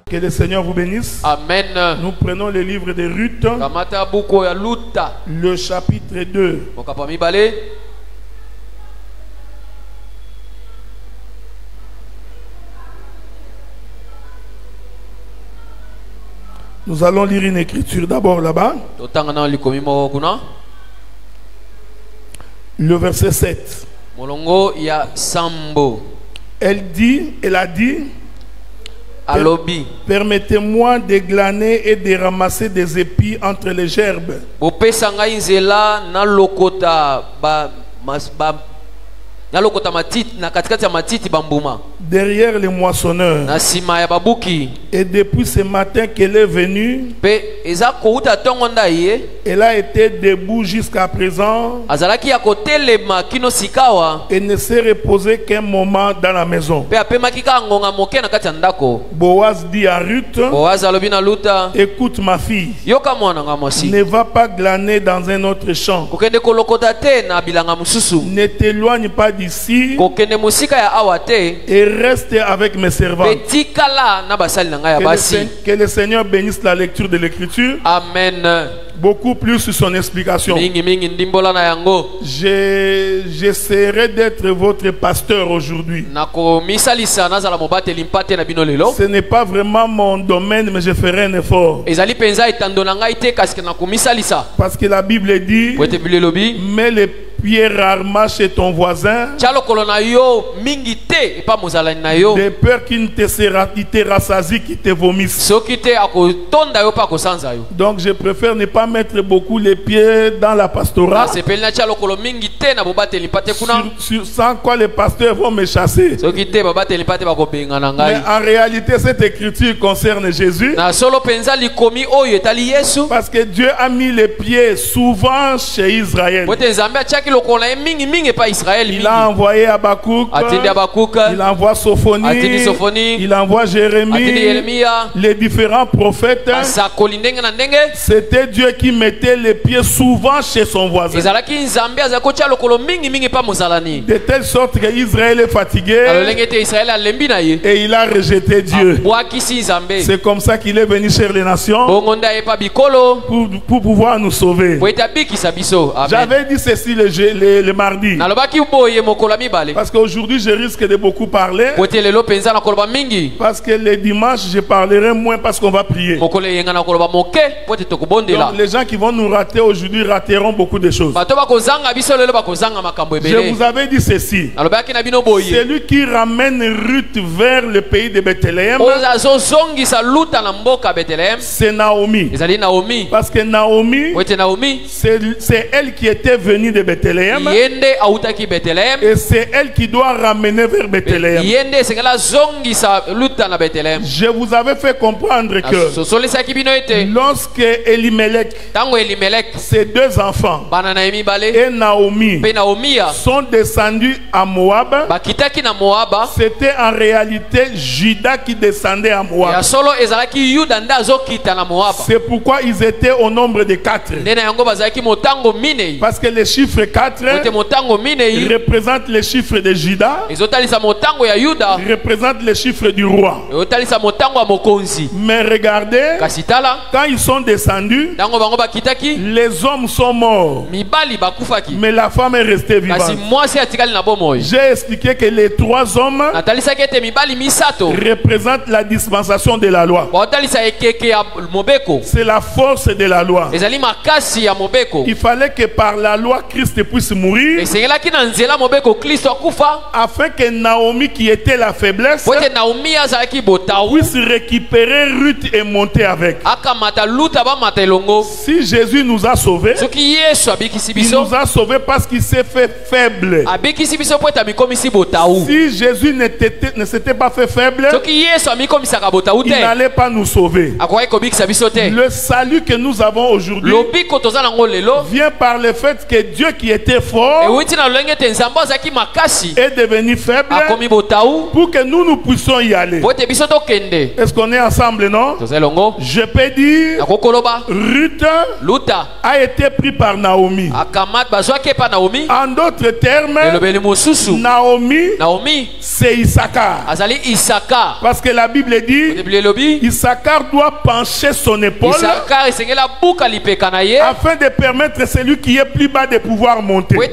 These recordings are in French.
Que le Seigneur vous bénisse. Amen. Nous prenons le livre de Ruth, le chapitre 2. Nous allons lire une écriture d'abord là-bas. Le verset 7. Elle a dit, permettez-moi de glaner et de ramasser des épis entre les gerbes. Derrière les moissonneurs. Et depuis ce matin qu'elle est venue, elle a été debout jusqu'à présent et ne s'est reposée qu'un moment dans la maison. Boaz dit à Ruth, écoute ma fille, ne va pas glaner dans un autre champ. Ne t'éloigne pas d'ici et reste avec mes servants. Que le Seigneur bénisse la lecture de l'écriture. Amen. Beaucoup plus sur son explication. J'essaierai d'être votre pasteur aujourd'hui. Ce n'est pas vraiment mon domaine, mais je ferai un effort. Parce que la Bible dit, mets les pieds rarement chez ton voisin, de peur qu'il te rassasie, qu'il te vomisse. Donc je préfère ne pas mettre beaucoup les pieds dans la pastorat, sans quoi les pasteurs vont me chasser. Mais en réalité cette écriture concerne Jésus, parce que Dieu a mis les pieds souvent chez Israël. Il a envoyé Habakkuk, il envoie Sophonie, il envoie Jérémie, les différents prophètes. C'était Dieu qui mettait les pieds souvent chez son voisin, de telle sorte qu'Israël est fatigué et il a rejeté Dieu. C'est comme ça qu'il est venu chez les nations pour pouvoir nous sauver. J'avais dit ceci le mardi, parce qu'aujourd'hui je risque de beaucoup parler, parce que les dimanches je parlerai moins parce qu'on va prier. Donc les gens qui vont nous rater aujourd'hui rateront beaucoup de choses. Je vous avais dit ceci, celui qui ramène Ruth vers le pays de Bethléem, c'est Naomi. Parce que Naomi, c'est elle qui était venue de Bethléem, et c'est elle qui doit ramener vers Bethléem. Je vous avais fait comprendre que lorsque Elimelech, ses deux enfants, et Naomi sont descendus à Moab, c'était en réalité Juda qui descendait à Moab. C'est pourquoi ils étaient au nombre de 4. Parce que le chiffre 4 représente le chiffre de Juda, représente le chiffre du roi. Mais regardez, quand ils sont descendus, les hommes sont morts, mais la femme est restée vivante. J'ai expliqué que les 3 hommes représentent la dispensation de la loi. C'est la force de la loi. Il fallait que par la loi Christ puisse mourir, afin que Naomi, qui était la faiblesse, puisse récupérer Ruth et monter avec. Si Jésus nous a sauvés, il nous a sauvés parce qu'il s'est fait faible. Si Jésus ne s'était pas fait faible, il n'allait pas nous sauver. Le salut que nous avons aujourd'hui vient par le fait que Dieu qui était fort est devenu faible pour que nous puissions y aller. Est-ce qu'on est ensemble, non? Je peux dire Ruth a été pris par Naomi. En d'autres termes, Naomi c'est Issachar. Parce que la Bible dit Issachar doit pencher son épaule afin de permettre à celui qui est plus bas de pouvoir monter. Est-ce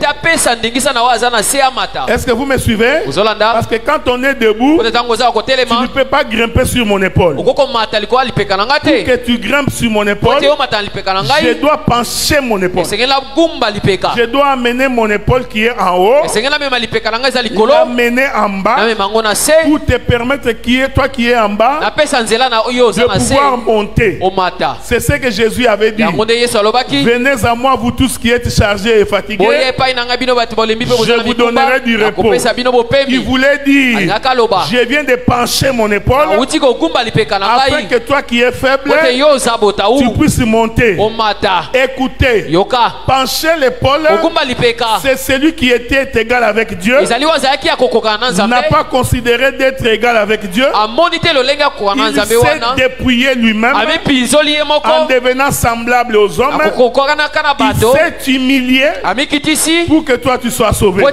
que vous me suivez? Parce que quand on est debout, tu ne peux pas grimper sur mon épaule. Pour que tu grimpes sur mon épaule, je dois pencher mon épaule. Je dois amener mon épaule qui est en haut, l'amener en bas pour te permettre toi qui es en bas de pouvoir monter. C'est ce que Jésus avait dit. Venez à moi vous tous qui êtes chargés et fatigués, je vous donnerai du repos. Il voulait dire, je viens de pencher mon épaule afin que toi qui es faible, tu puisses monter. Écoutez, pencher l'épaule, c'est celui qui était égal avec Dieu, n'a pas considéré d'être égal avec Dieu. Il s'est dépouillé lui-même en devenant semblable aux hommes. Il s'est humilié pour que toi tu sois sauvé.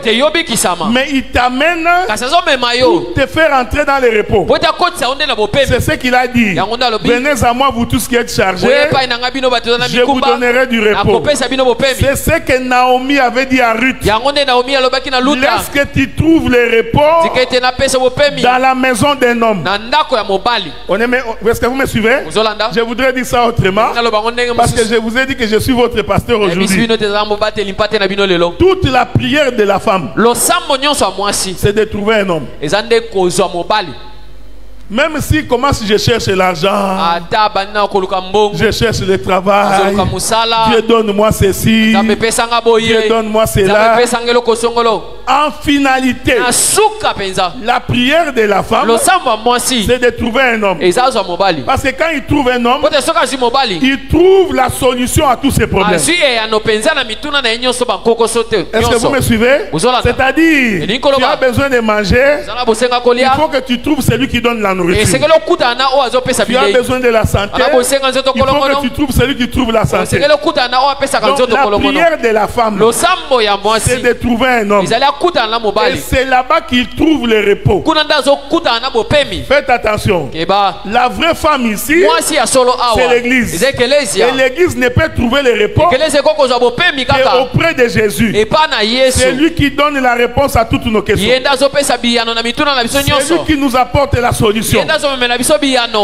Mais il t'amène pour te faire entrer dans le repos. C'est ce qu'il a dit. Venez à moi vous tous qui êtes chargés, je vous donnerai du repos. C'est ce que Naomi avait dit à Ruth. Laisse que tu trouves le repos dans la maison d'un homme. Est-ce que vous me suivez? Je voudrais dire ça autrement, parce que je vous ai dit que je suis votre pasteur aujourd'hui. Toute la prière de la femme, c'est de trouver un homme. Même si comment si je cherche l'argent, je cherche le travail, Dieu donne-moi ceci, Dieu donne-moi cela. En finalité, la prière de la femme, c'est de trouver un homme. Parce que quand il trouve un homme, il trouve la solution à tous ses problèmes. Est-ce que vous me suivez? C'est-à-dire, tu as besoin de manger, il faut que tu trouves celui qui donne la nourriture. Tu as besoin de la santé, il faut que tu trouves celui qui trouve la santé. Donc la prière de la femme, c'est de trouver un homme. Et c'est là-bas qu'il trouve le repos. Faites attention. La vraie femme ici, c'est l'église. Et l'église ne peut trouver le repos qu'auprès de Jésus. C'est lui qui donne la réponse à toutes nos questions. C'est lui qui nous apporte la solution.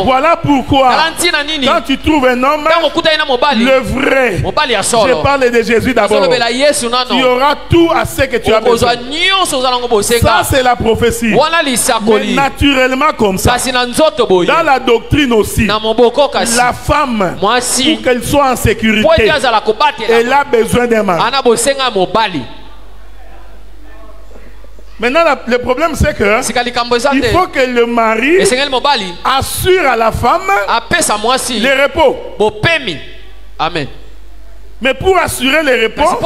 Voilà pourquoi quand tu trouves un homme, le vrai, je parle de Jésus d'abord, tu auras tout à ce que tu as besoin. Ça c'est la prophétie. Mais naturellement comme ça, dans la doctrine aussi, la femme, pour qu'elle soit en sécurité, elle a besoin d'un mari. Maintenant, le problème c'est que il faut que le mari assure à la femme le repos. Amen. Mais pour assurer le repos,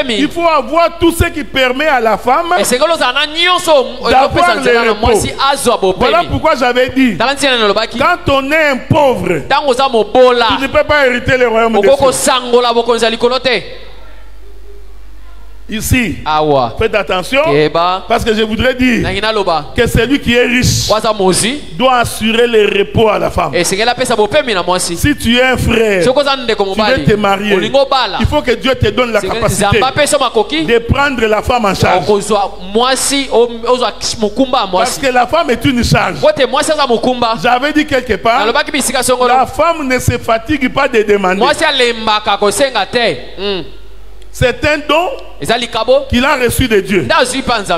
il faut avoir tout ce qui permet à la femme d'avoir le repos. Voilà pourquoi j'avais dit, quand on est un pauvre, tu ne peux pas hériter le royaume de Dieu. Ici, faites attention, parce que je voudrais dire que celui qui est riche doit assurer le repos à la femme. Si tu es un frère, tu veux te marier, il faut que Dieu te donne la capacité de prendre la femme en charge. Parce que la femme est une charge. J'avais dit quelque part, la femme ne se fatigue pas de demander. C'est un don qu'il a reçu de Dieu.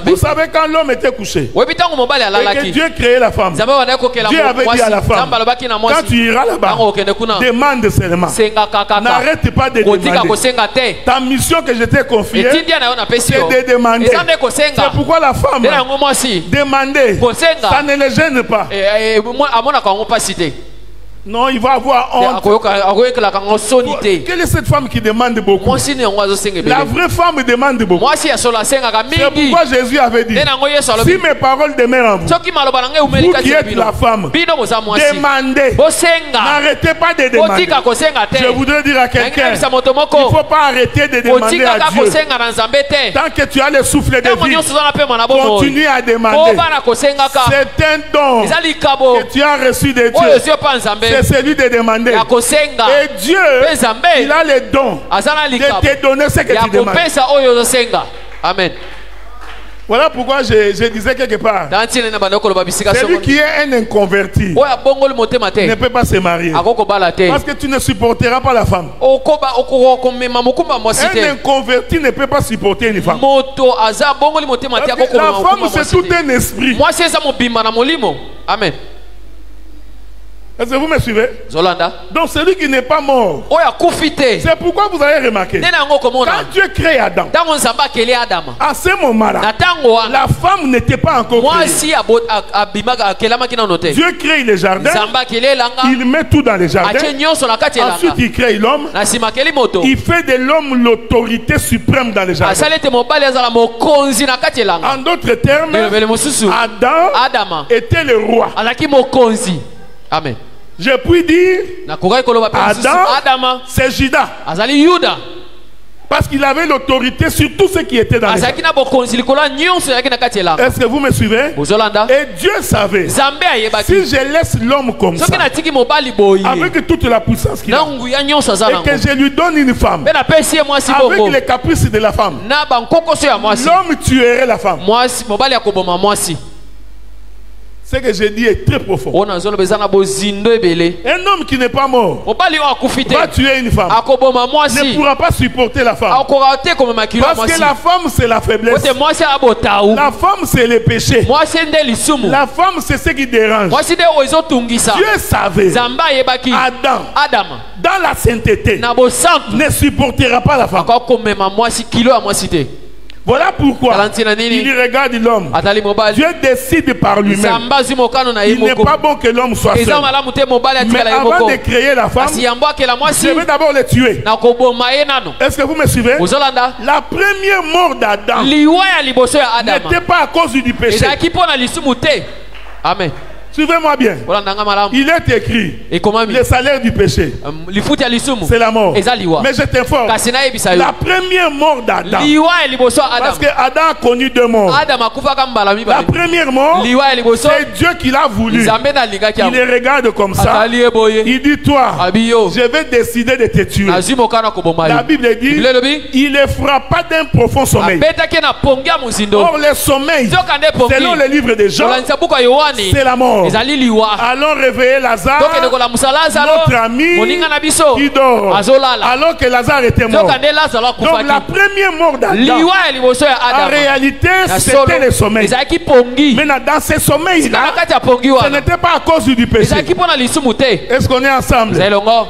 Vous savez, quand l'homme était couché et que Dieu créait la femme, Dieu avait dit à la femme, quand tu iras là-bas, demande seulement. N'arrête pas de demander. Ta mission que je t'ai confiée, c'est de demander. C'est pourquoi la femme, demander, ça ne les gêne pas. Non, il va avoir honte. Quelle est cette femme qui demande beaucoup? La vraie femme demande beaucoup. C'est pourquoi Jésus avait dit, si mes paroles demeurent en vous, vous qui êtes la femme, demandez. N'arrêtez pas de demander. Je voudrais dire à quelqu'un, il ne faut pas arrêter de demander à Dieu. Tant que tu as le souffle de vie, continue à demander. C'est un don que tu as reçu de Dieu. C'est celui de demander. Et Dieu, il a le don de te donner ce que tu demandes. Amen. Voilà pourquoi je disais quelque part, celui qui est un inconverti ne peut pas se marier, parce que tu ne supporteras pas la femme. Un inconverti ne peut pas supporter une femme. La femme, c'est tout un esprit. Amen. Est-ce que vous me suivez? Donc celui qui n'est pas mort, c'est pourquoi vous avez remarqué, quand Dieu crée Adam, à ce moment-là, la femme n'était pas encore créée. Dieu crée les jardins, il met tout dans les jardins, ensuite il crée l'homme, il fait de l'homme l'autorité suprême dans les jardins. En d'autres termes, Adam était le roi. Amen. Je puis dire, Adam, c'est Judas. Parce qu'il avait l'autorité sur tout ce qui était dans les jardins. Est-ce que vous me suivez? Et Dieu savait, si je laisse l'homme comme ça, avec toute la puissance qu'il a, et que je lui donne une femme, avec les caprices de la femme, l'homme tuerait la femme. Ce que j'ai dit est très profond. Un homme qui n'est pas mort va tuer une femme, ne pourra pas supporter la femme. Parce que la femme, c'est la faiblesse. La femme, c'est le péché. La femme, c'est ce qui dérange. Dieu savait, Adam, dans la sainteté, ne supportera pas la femme. Voilà pourquoi il regarde l'homme. Dieu décide par lui-même. Il n'est pas bon que l'homme soit seul. Mais avant de créer la femme, je vais d'abord le tuer. Est-ce que vous me suivez? La première mort d'Adam n'était pas à cause du péché. Amen. Suivez-moi bien. Il est écrit, le salaire du péché, c'est la mort. Mais je t'informe, la première mort d'Adam, parce que Adam a connu deux morts. La première mort, c'est Dieu qui l'a voulu. Il les regarde comme ça. Il dit, toi, je vais décider de te tuer. La Bible dit, il ne frappa d'un profond sommeil. Or le sommeil, selon le livre de Jean, c'est la mort. Allons réveiller Lazare, notre ami qui dort, alors que Lazare était mort. Donc la première mort d'Adam, en réalité, c'était le sommeil. Maintenant, dans ce sommeil-là, ce n'était pas à cause du péché. Est-ce qu'on est ensemble?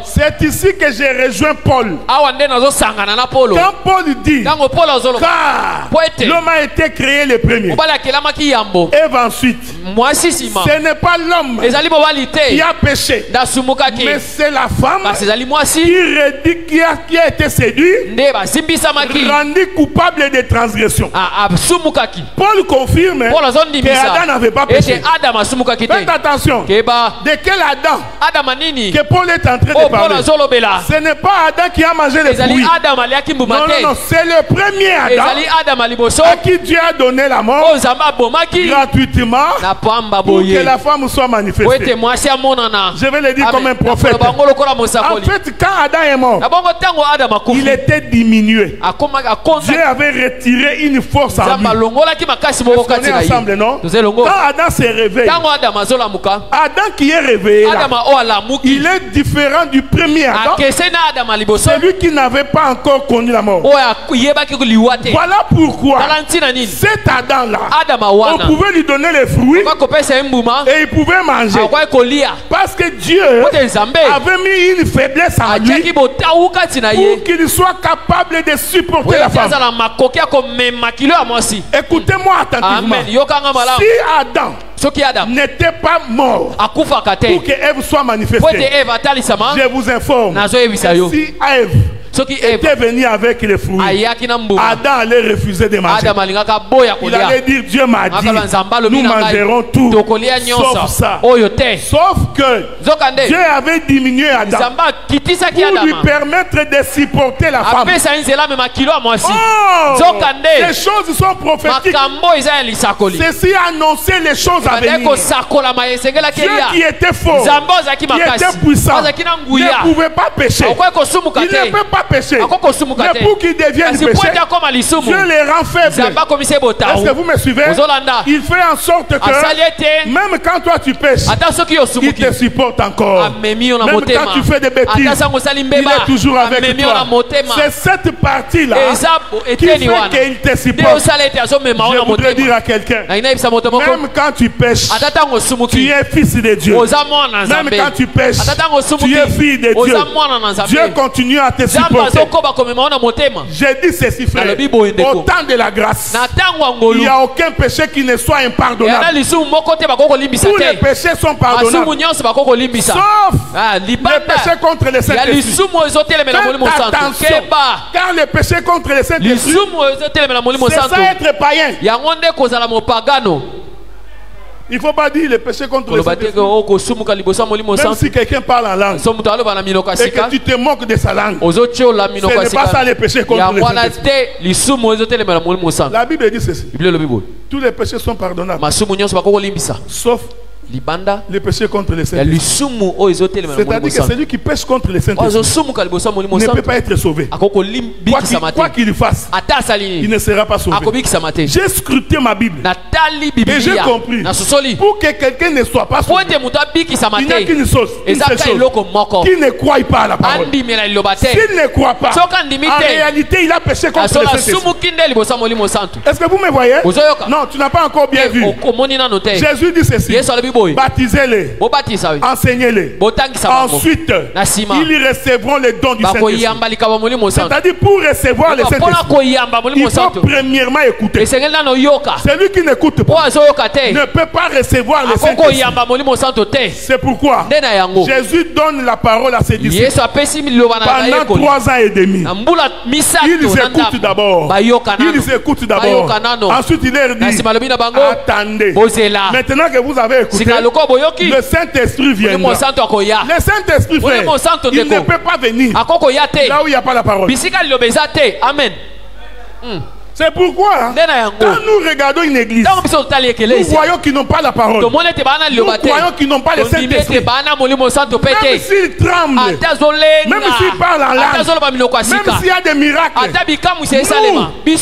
C'est ici que j'ai rejoint Paul. Quand Paul dit, car l'homme a été créé le premier, Ève ensuite, ce n'est pas l'homme qui a péché, mais c'est la femme qui a été séduite, rendue coupable de transgression. Paul confirme que Adam n'avait pas péché. Faites attention, de quel Adam que Paul est en train de parler? Ce n'est pas Adam qui a mangé les fruits. Non, c'est le premier Adam à qui Dieu a donné la mort gratuitement pour que la femme soit manifestée. Je vais le dire comme un prophète. En fait, quand Adam est mort, il était diminué. Dieu avait retiré une force en lui. On est ensemble, non? Quand Adam s'est réveillé, Adam qui est réveillé là, il est différent du premier Adam, celui qui n'avait pas encore connu la mort. Voilà pourquoi cet Adam là, on pouvait lui donner les fruits et il pouvait manger, parce que Dieu avait mis une faiblesse en lui pour qu'il soit capable de supporter la femme. Écoutez-moi attentivement. Si Adam n'était pas mort pour que Ève soit manifestée. Je vous informe. Si Ève était venu avec les fruits, Adam allait refuser de manger. Il allait dire, Dieu m'a dit, nous mangerons tout, sauf ça. Sauf que Dieu avait diminué Adam pour lui permettre de supporter la femme. Oh, les choses sont prophétiques. Ceci annonçait les choses à venir. Dieu qui était fort, qui était puissant, ne pouvait pas pécher. Il ne peut pas pécher. Mais pour qu'il devienne péché, Dieu les rend faibles. Est-ce que vous me suivez? Il fait en sorte que même quand toi tu pêches, il te supporte encore. Même quand tu fais des bêtises, il est toujours avec toi. C'est cette partie-là qui fait qu'il te supporte. Je voudrais dire à quelqu'un, même quand tu pêches, tu es fils de Dieu. Même quand tu pêches, tu es fille de Dieu. Dieu continue à te supporter. J'ai dit ceci, frère. Au temps de la grâce, il n'y a aucun péché qui ne soit impardonnable. Tous les péchés sont pardonnables, sauf les péchés contre les Saint-Esprit. Faites attention, car les péchés contre les Saint-Esprit, c'est ça être païen. Il ne faut pas dire le péché contre le Saint-Esprit. Même si quelqu'un parle en langue et que tu te moques de sa langue, ce n'est pas ça le péché contre le Saint-Esprit. La Bible dit ceci. Tous les péchés sont pardonnables, sauf les péchés contre le Saint-Esprit. C'est-à-dire que celui qui pêche contre le Saint-Esprit ne peut pas être sauvé. Quoi qu'il fasse, il ne sera pas sauvé. J'ai scruté ma Bible et j'ai compris. Pour que quelqu'un ne soit pas sauvé, il n'y a qu'une chose, qui ne croit pas à la parole. S'il ne croit pas, en réalité il a péché contre le Saint-Esprit. Est-ce que vous me voyez? Non, tu n'as pas encore bien vu. Jésus dit ceci: baptisez-les, enseignez-les. Ensuite, ils recevront les dons du Saint-Esprit. C'est-à-dire, pour recevoir le Saint-Esprit, il faut premièrement écouter. Celui qui n'écoute pas ne peut pas recevoir le Saint-Esprit. C'est pourquoi Jésus donne la parole à ses disciples pendant 3 ans et demi. Ils écoutent d'abord. Ensuite, il leur dit: attendez. Maintenant que vous avez écouté, le Saint-Esprit viendra. Le Saint-Esprit, frère, il ne peut pas venir là où il n'y a pas la parole. Amen. C'est pourquoi, quand nous regardons une église, nous voyons qu'ils n'ont pas la parole. Nous voyons qu'ils n'ont pas le Saint-Esprit. Même s'ils tremblent, même s'ils parlent en langue, même s'il y a des miracles,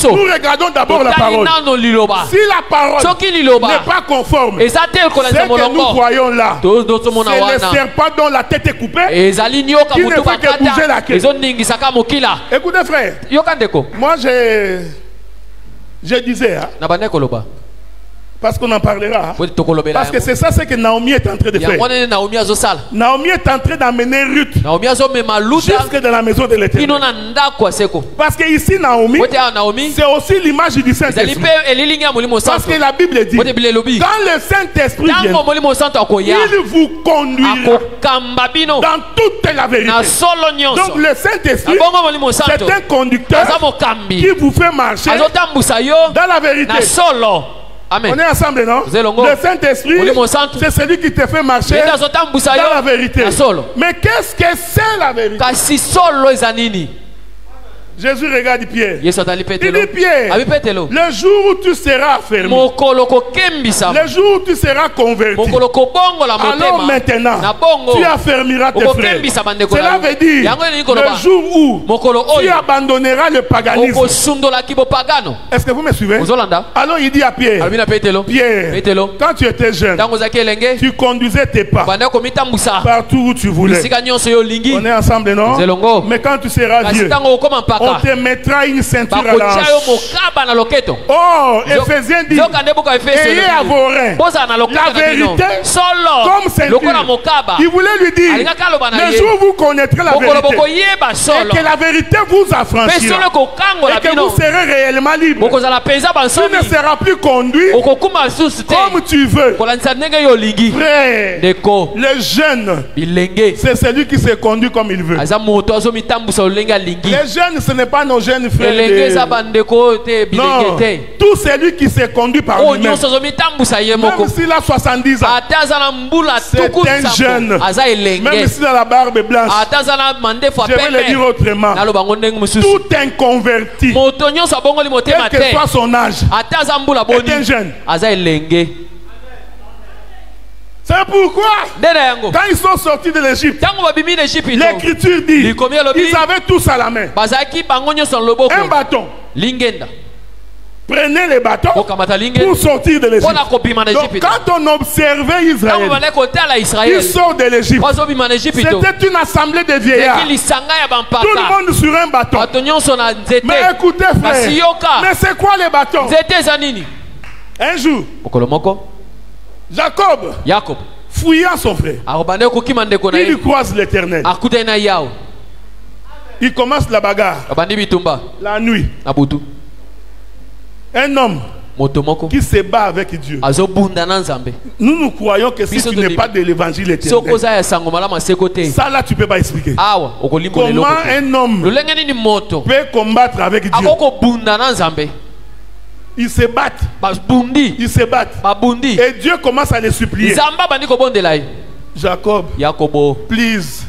nous regardons d'abord la parole. Si la parole n'est pas conforme, ce que nous voyons là, c'est le serpent dont la tête est coupée, qui ne fait que bouger la queue. Écoutez, frère, moi je disais, parce qu'on en parlera, parce que c'est ça ce que Naomi est en train de faire. Naomi est en train d'amener Ruth jusque dans la maison de l'Éternel. Parce que ici Naomi, c'est aussi l'image du Saint-Esprit. Parce que la Bible dit, quand le Saint-Esprit vient, il vous conduira dans toute la vérité. Donc le Saint-Esprit, c'est un conducteur qui vous fait marcher dans la vérité. Amen. On est ensemble, non? Le Saint-Esprit, c'est celui qui te fait marcher dans la vérité. Mais qu'est-ce que c'est la vérité? Jésus regarde Pierre. Il dit: Pierre, le jour où tu seras affermi, le jour où tu seras converti, alors maintenant tu affermiras tes frères. Cela veut dire le jour où tu abandonneras le paganisme. Est-ce que vous me suivez? Alors il dit à Pierre: Pierre, quand tu étais jeune, tu conduisais tes pas partout où tu voulais. On est ensemble, non? Mais quand tu seras vieux, on On te mettra une ceinture à la hanche. Oh, Éphésiens dit, ayez à vos reins la vérité comme ceinture. Il voulait lui dire, le jour où vous connaîtrez la vérité et que la vérité vous affranchira et que vous serez réellement libre, tu ne seras plus conduit comme tu veux. Frère, le jeune, c'est celui qui se conduit comme il veut. Les jeunes, ce n'est pas nos jeunes frères. Non, tout celui qui se conduit par lui-même, même s'il a 70 ans, c'est un jeune. Même s'il a la barbe blanche, je vais le dire autrement, tout inconverti, quel que soit son âge, est un jeune. C'est pourquoi, quand ils sont sortis de l'Égypte, l'Écriture dit, ils avaient tous à la main un bâton. Prenez les bâtons pour sortir de l'Égypte. Donc quand on observait Israël, il sort de l'Égypte. C'était une assemblée de vieillards. Tout le monde sur un bâton. Mais écoutez frère, mais c'est quoi les bâtons? Un jour, Jacob, fouillant son frère, il croise l'Éternel. Il commence la bagarre la nuit. Un homme qui se bat avec Dieu. Nous croyons que si tu n'es pas de l'évangile éternel, ça là tu ne peux pas expliquer. Comment un homme peut combattre avec Dieu? Ils se battent. Ils se battent. Et Dieu commence à les supplier. Jacob, please,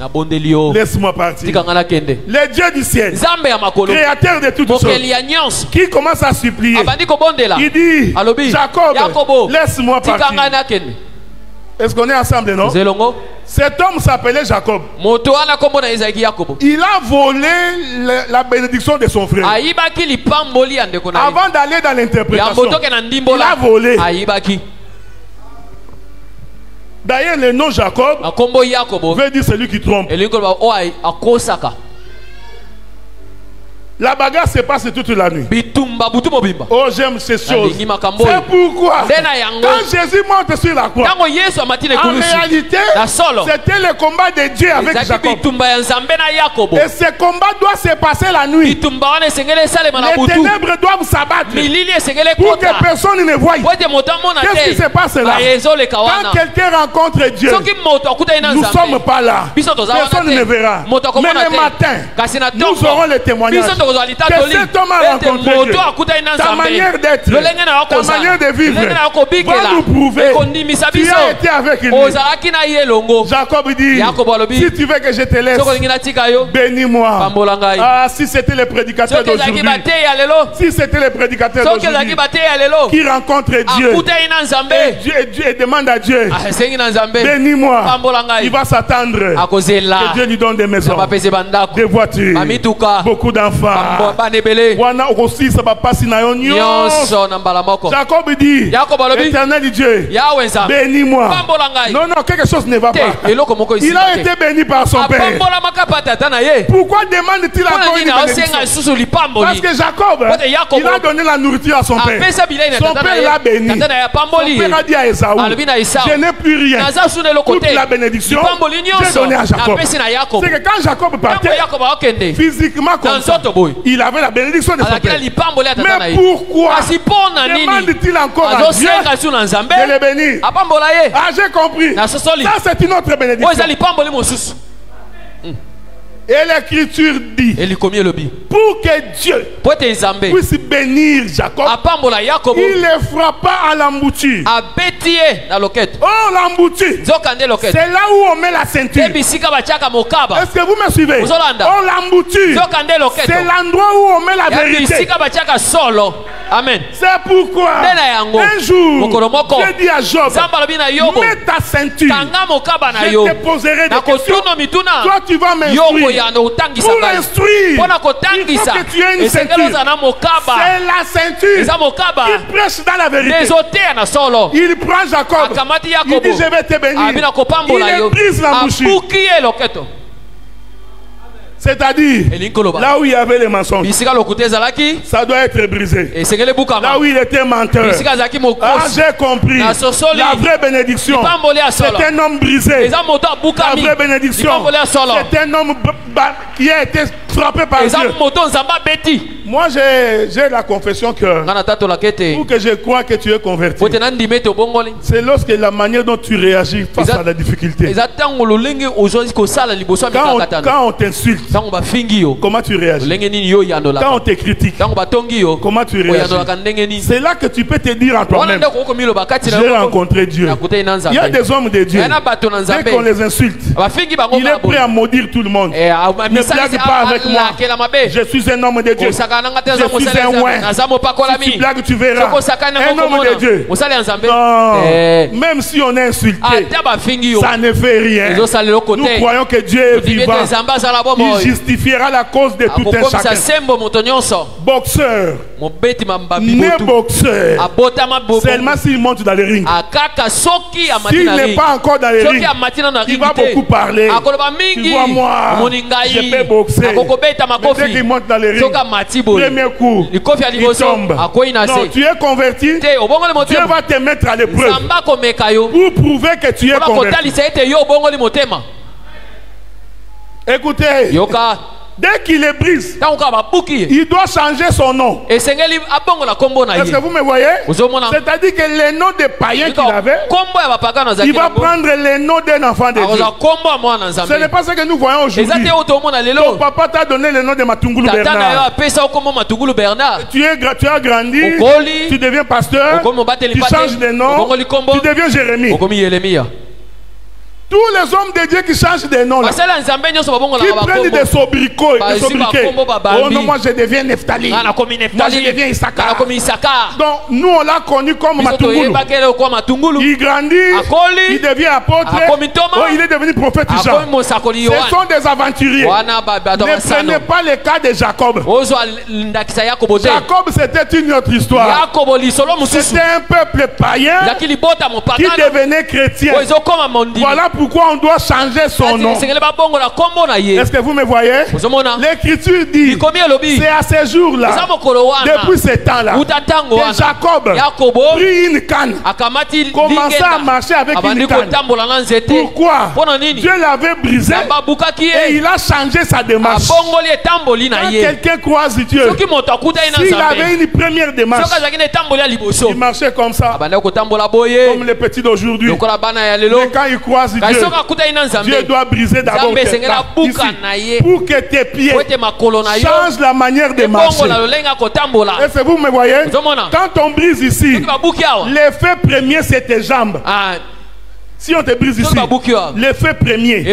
laisse-moi partir. Le Dieu du ciel, créateur de toutes choses, qui commence à supplier, il dit, Jacob, laisse-moi partir. Est-ce qu'on est ensemble, non? Cet homme s'appelait Jacob. Il a volé la bénédiction de son frère. Avant d'aller dans l'interprétation, il a volé. D'ailleurs, le nom Jacob veut dire celui qui trompe. La bagarre se passe toute la nuit. Oh, j'aime ces choses. C'est pourquoi, quand Jésus monte sur la croix, en réalité, c'était le combat de Dieu avec Jacob. Et ce combat doit se passer la nuit. Les ténèbres doivent s'abattre pour que personne ne voie. Qu'est-ce qui se passe là? Quand quelqu'un rencontre Dieu, nous ne sommes pas là. Personne ne verra. Mais le matin, nous aurons le témoignage que cet homme a rencontré Dieu. Ta manière d'être, ta manière de vivre va nous prouver tu as été avec lui. Jacob dit, si tu veux que je te laisse, bénis-moi. Ah, si c'était le prédicateur d'aujourd'hui, si c'était le prédicateur d'aujourd'hui qui rencontre Dieu et demande à Dieu, bénis-moi, il va s'attendre que Dieu lui donne des maisons, des voitures, beaucoup d'enfants. Jacob dit, Éternel Dieu, bénis-moi. Non, non, quelque chose ne va pas. Il a été béni par son père. Pourquoi demande-t-il encore une bénédiction? Parce que Jacob, il a donné la nourriture à son père. Son père l'a béni. Son père a dit à Esaü, je n'ai plus rien. Toute la bénédiction, j'ai donné à Jacob. C'est que quand Jacob partait, physiquement comme ça, il avait la bénédiction de son père. Mais pourquoi demande-t-il encore à Dieu de le bénir? Ah, j'ai compris. Ça, c'est une autre bénédiction. Et l'Écriture dit, pour que Dieu puisse bénir Jacob, il le frappa à l'embouchure. Oh, l'embouture, c'est là où on met la ceinture. Est-ce que vous me suivez? Oh, l'embouture, c'est l'endroit où on met la vérité. Amen. C'est pourquoi un jour, j'ai dit à Job, mets ta ceinture, je te poserai des questions. Toi, tu vas m'instruire. Pour l'instruire, il faut que tu aies une ceinture. C'est la ceinture qui prêche dans la vérité. Il prend Jacob, il dit je vais te bénir. Il brise l'embouchure. C'est-à-dire, là où il y avait les mensonges, ça doit être brisé. Là où il était menteur, j'ai compris. La vraie bénédiction, c'est un homme brisé. La vraie bénédiction, c'est un homme qui a été frappé par Dieu. Moi, j'ai la confession que pour que je crois que tu es converti, c'est lorsque la manière dont tu réagis face à la difficulté. Quand on t'insulte, comment tu réagis? Quand on te critique, comment tu réagis? C'est là que tu peux te dire en toi-même, j'ai rencontré Dieu. Il y a des hommes de Dieu, dès qu'on les insulte, il est prêt à maudire tout le monde. Ne blague pas avec moi. Je suis un homme de Dieu. Je suis un ouin. Si tu blagues, tu verras. Un homme de Dieu. Non. Même si on est insulté, ça ne fait rien. Nous croyons que Dieu est vivant. Il justifiera la cause de tout un chacun. Boxeur, né boxeur, seulement s'il monte dans le ring. S'il n'est pas encore dans le ring, il va beaucoup parler. Tu vois, moi, je peux boxer. Mais dès qu'il monte dans le ring, premier coup, il tombe. Non, tu es converti, Dieu va te mettre à l'épreuve pour prouver que tu es converti. Écoutez, dès qu'il est brise, il doit changer son nom. Est-ce que vous me voyez? C'est-à-dire que les noms des païens qu'il avait, il va prendre les noms d'un enfant de Dieu. Ce n'est pas ce que nous voyons aujourd'hui. Ton papa t'a donné le nom de Matungulu Bernard. Tu as grandi, tu deviens pasteur, tu changes de nom, tu deviens Jérémie. Tous les hommes de Dieu qui changent de nom, qui prennent des sobriquets, oh non, moi je deviens Nephtali, moi je deviens Issachar. Donc nous on l'a connu comme Matungulu. Il grandit, il devient apôtre, oh, il est devenu prophète Jean. Ce sont des aventuriers. Ne prenez pas le cas de Jacob. Jacob c'était une autre histoire. C'était un peuple païen qui devenait chrétien. Voilà pourquoi on doit changer son nom. Est-ce que vous me voyez? L'Écriture dit, c'est à ces jours-là, depuis ce temps-là, que Jacob prit une canne, commença à marcher avec une canne. Pourquoi? Dieu l'avait brisé et il a changé sa démarche. Quand quelqu'un croise Dieu, s'il avait une première démarche, il marchait comme ça, comme les petits d'aujourd'hui. Mais quand il croise Dieu, Dieu doit briser d'abord pour que tes pieds changent la manière de marcher. Est-ce que vous me voyez? Quand on brise ici, l'effet premier c'est tes jambes. Si on te brise ici, l'effet premier,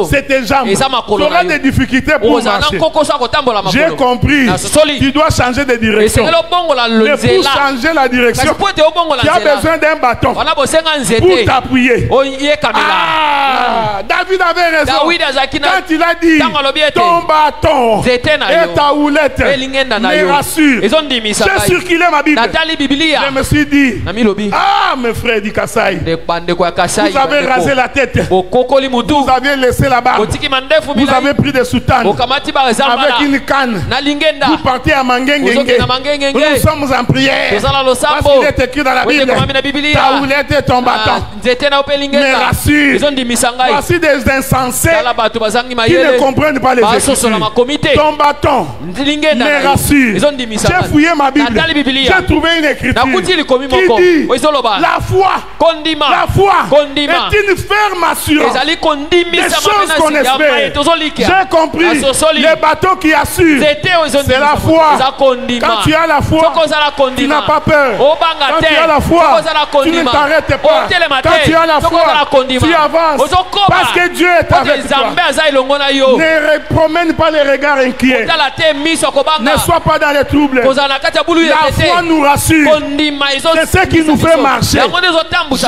c'est tes jambes. Tu auras des difficultés pour marcher. J'ai compris. Tu dois changer de direction. Mais pour changer la direction, tu as besoin d'un bâton pour t'appuyer. David avait raison quand il a dit ton bâton et ta houlette me rassurent. J'ai circulé ma Bible. Je me suis dit, ah mes frères du Kassai, vous avez rasé la tête, vous avez laissé la barbe, vous avez pris des soutanes avec une canne, vous partez à Mangengenge. Nous sommes en prière parce qu'il est écrit dans la Bible, ta houlette et ton bâton me rassurent. Voici des insensés qui ne comprennent pas les Écritures. Ton bâton me rassure. J'ai fouillé ma Bible, j'ai trouvé une écriture qui dit la foi est une ferme assurance des choses qu'on espère. J'ai compris, les bateaux qui assurent, c'est la foi. Quand tu as la foi, tu n'as pas peur. Quand tu as la foi, tu ne t'arrêtes pas. Quand tu as la foi, tu avances parce que Dieu est avec toi. Ne promène pas les regards inquiets. Ne sois pas dans les troubles. La foi nous rassure. C'est ce qui nous fait marcher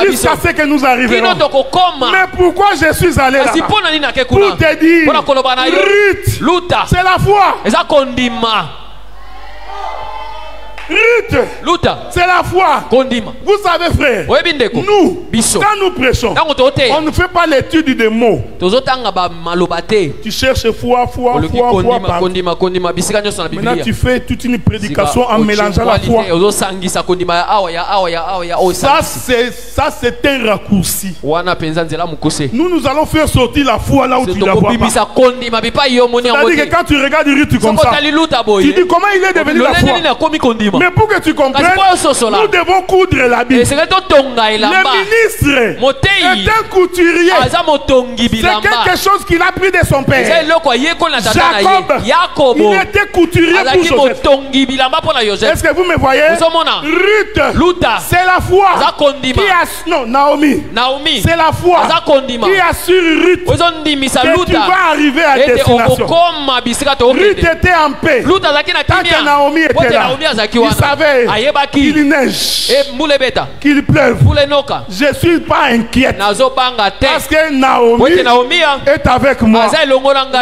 jusqu'à ce que nous arriverons. Mais pourquoi je suis allé là pour te dire, Ruth, c'est la foi. Ruth, c'est la foi. Vous savez, frère, nous, quand nous prêchons, on ne fait pas l'étude des mots. Tu cherches foi. Maintenant, tu fais toute une prédication en mélangeant la foi. Ça, c'est un raccourci. Nous allons faire sortir la foi là où tu la vois pas. C'est-à-dire que quand tu regardes Ruth comme ça, tu dis comment il est devenu la foi. Mais pour que tu comprennes, nous devons coudre la Bible. Le ministre est un couturier. C'est quelque chose qu'il a pris de son père. Jacob, il était couturier pour Joseph. Est-ce que vous me voyez? Ruth, c'est la foi qui Naomi, c'est la foi qui assure Ruth que tu vas arriver à destination. Ruth était en paix. Tant que Naomi était là, il savait qu'il neige, qu'il pleuve. Je ne suis pas inquiète parce que Naomi est avec moi.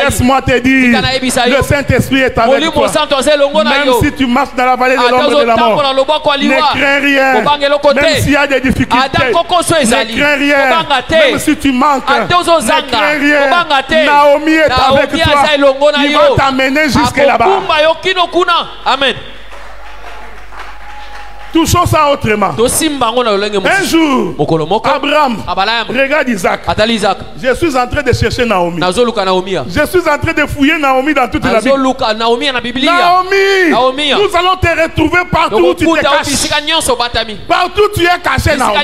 Laisse-moi te dire, le Saint-Esprit est avec toi. Même si tu marches dans la vallée de l'ombre de la mort, ne crains rien. Même s'il y a des difficultés, ne crains rien. Même si tu manques, ne crains rien. Naomi est avec toi. Il va t'amener jusque là-bas. Amen. Touchons ça autrement. Un jour, Abraham regarde Isaac. Je suis en train de chercher Naomi. Je suis en train de fouiller Naomi dans toute la Bible. Naomi, nous allons te retrouver partout où tu te caches. Partout où tu es caché, Naomi.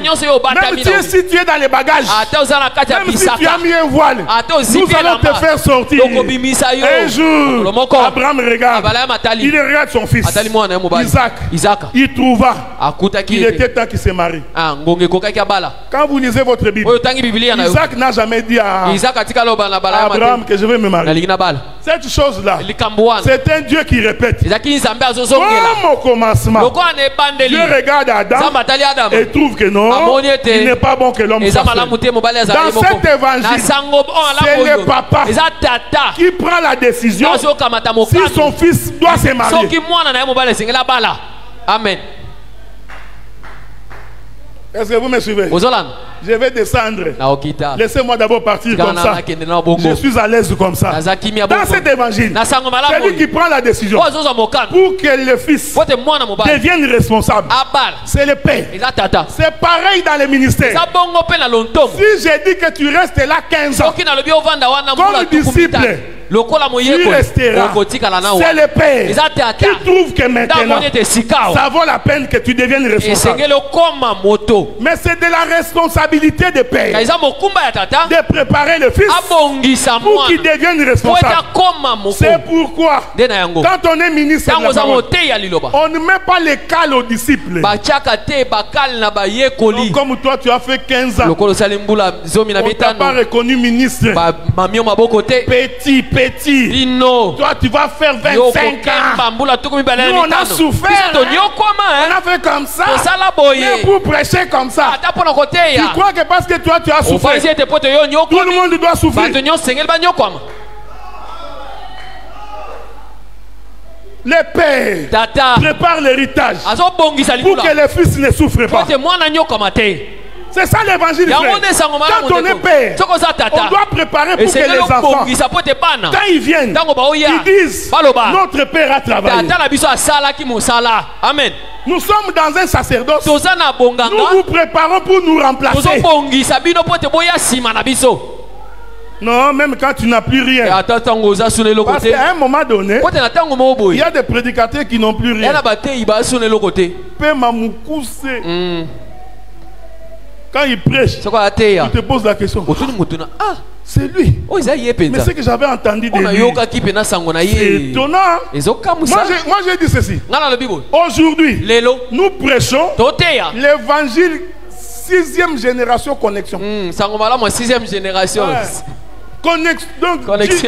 Même si tu es dans les bagages, même si tu as mis un voile, nous allons te faire sortir. Un jour, Abraham regarde. Il regarde son fils, Isaac. Il trouva. Il était temps qu'il se marie. Quand vous lisez votre Bible, Isaac n'a jamais dit à Abraham que je vais me marier. Cette chose-là, c'est un Dieu qui répète. Comme au commencement, Dieu regarde Adam et trouve que non, il n'est pas bon que l'homme soit seul. Dans cet évangile, c'est le papa qui prend la décision si son fils doit se marier. Amen. Est-ce que vous me suivez? Je vais descendre. Laissez-moi d'abord partir comme ça. Je suis à l'aise comme ça. Dans cet évangile, c'est lui qui prend la décision pour que le fils devienne responsable. C'est le père. C'est pareil dans les ministères. Si j'ai dit que tu restes là 15 ans comme disciple, tu resteras. C'est le père qui trouve que maintenant ça vaut la peine que tu deviennes responsable. Mais c'est de la responsabilité des pères de préparer le fils pour qu'il devienne responsable. C'est pourquoi quand on est ministre de la parole, on ne met pas les cales aux disciples. Donc, comme toi tu as fait 15 ans, on ne t'a pas reconnu ministre. Petit. Toi tu vas faire 25 ans. Nous on a souffert. On a fait comme ça. Mais pour prêcher comme ça, tu crois que parce que toi tu as souffert, tout le monde doit souffrir? Le père prépare l'héritage pour que le fils ne souffre pas. C'est ça l'évangile, frère. Quand on est père, on doit préparer pour que les enfants, quand ils viennent, ils disent notre père a travaillé. Amen. Nous sommes dans un sacerdoce. Nous vous préparons pour nous remplacer. Non, même quand tu n'as plus rien. Parce qu'à un moment donné, il y a des prédicateurs qui n'ont plus rien. Quand il prêche, tu te poses la question. Ah, c'est lui. Mais c'est que j'avais entendu de lui. C'est étonnant. Moi j'ai dit ceci. Aujourd'hui, nous prêchons l'évangile 6e génération connexion. 6e génération. Donc, G6.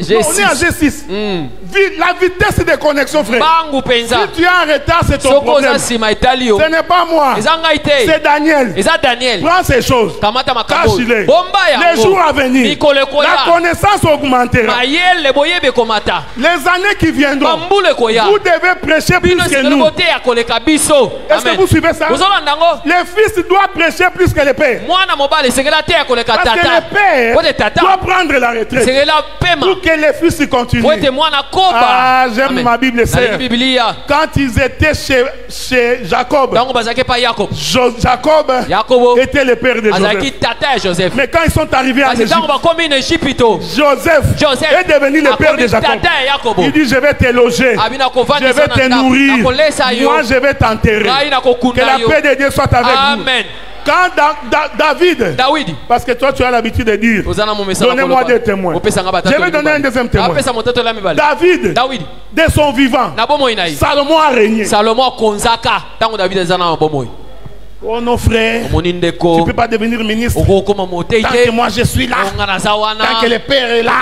On est à G6. la vitesse de connexion, frère. Si tu es en retard, c'est ton problème. Ce n'est pas moi. C'est Daniel. Prends ces choses. Cache-les. Les jours à venir, la connaissance augmentera. Les années qui viendront, vous devez prêcher plus que nous. Est-ce que vous suivez ça? Les fils doivent prêcher plus que les pères. Parce que les pères doivent prendre la retraite pour que les fils continuent. Ah, j'aime ma Bible, sœur. Quand ils étaient chez Jacob, Jacob était le père de Joseph. Mais quand ils sont arrivés en Égypte, Joseph est devenu le père de Jacob. Il dit, je vais te loger, je vais te nourrir, moi je vais t'enterrer. Que la paix de Dieu soit avec vous. Quand David, parce que toi tu as l'habitude de dire, donnez-moi des témoins. Je vais donner un deuxième témoin. David, de son vivant, Salomon a régné. Oh non frère, tu ne peux pas devenir ministre tant que moi je suis là, tant que le père est là.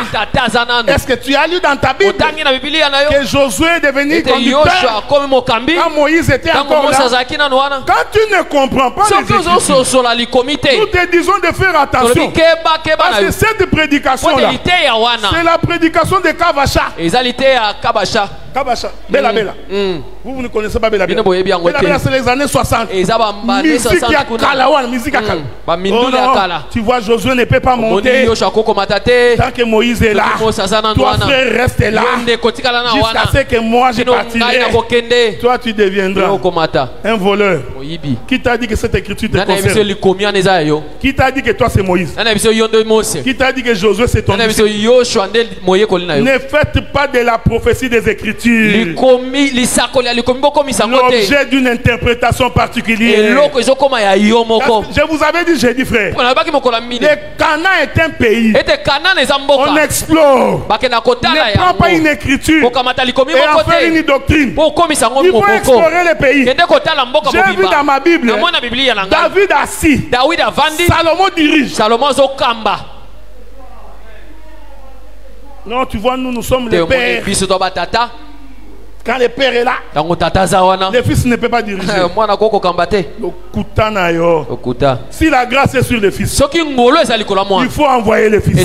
Est-ce que tu as lu dans ta Bible que Josué est devenu conducteur quand Moïse était encore là? Quand tu ne comprends pas les Écritures, nous te disons de faire attention, parce que cette prédication là, c'est la prédication de Kabacha. Bella. Vous ne connaissez pas Bella. Bella, c'est les années 60. Musique à Kalawan, musique à Kalawan. Tu vois, Josué ne peut pas monter tant que Moïse est là. Toi, frère, reste là jusqu'à ce que moi je partirai. Toi, tu deviendras un voleur. Qui t'a dit que cette écriture te concerne? Qui t'a dit que toi c'est Moïse? Qui t'a dit que Josué c'est ton fils? Ne faites pas de la prophétie des Écritures l'objet d'une interprétation particulière. Je vous avais dit, j'ai dit frère, le Canaan est un pays. On explore. Ne prends pas une écriture et en faire une doctrine. Il faut explorer le pays. J'ai vu dans ma Bible, David assis, Salomon dirige. Non, tu vois, nous sommes les pères. Quand le père est là, le fils ne peut pas diriger. Si la grâce est sur le fils, il faut envoyer le fils. Vous